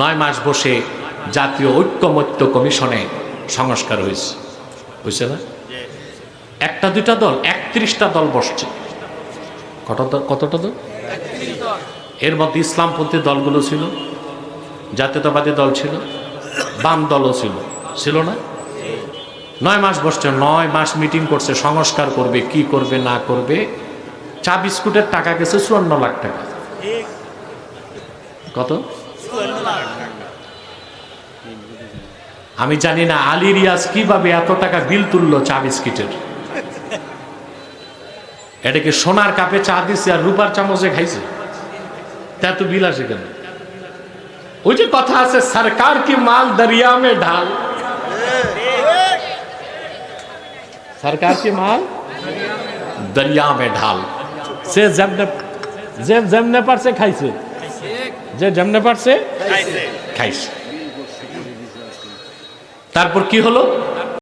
9 মাস বসে জাতীয় ঐক্যমত্য কমিশনে সংস্কার হয়েছে, বুঝছে না? একটা দুইটা দল, 31টা দল বসছে। কতটা দল? এর মধ্যে ইসলামপন্থী দলগুলো ছিল, জাতীয়তাবাদী দল ছিল, বাম দলও ছিল না? 9 মাস বসছে, 9 মাস মিটিং করছে, সংস্কার করবে, কি করবে না করবে। চা বিস্কুটের টাকা গেছে 54 লাখ টাকা। কত? আমি জানি না আলী রিয়াজ কিভাবে এত টাকা বিল তুললো চা বিস্কিটের। এটাকে সোনার কাপে চা দিছে আর রূপার চামচে খাইছে, তা তো বিল আসে কেন? ওই যে কথা আছে, সরকার কি মাল দরিয়া মে ঢাল, সরকার কি মাল দরিয়া মে ঢাল। সে যেমনে পারছে খাইছে, যে যেমনে পারছে খাইছে। তারপর কি হলো?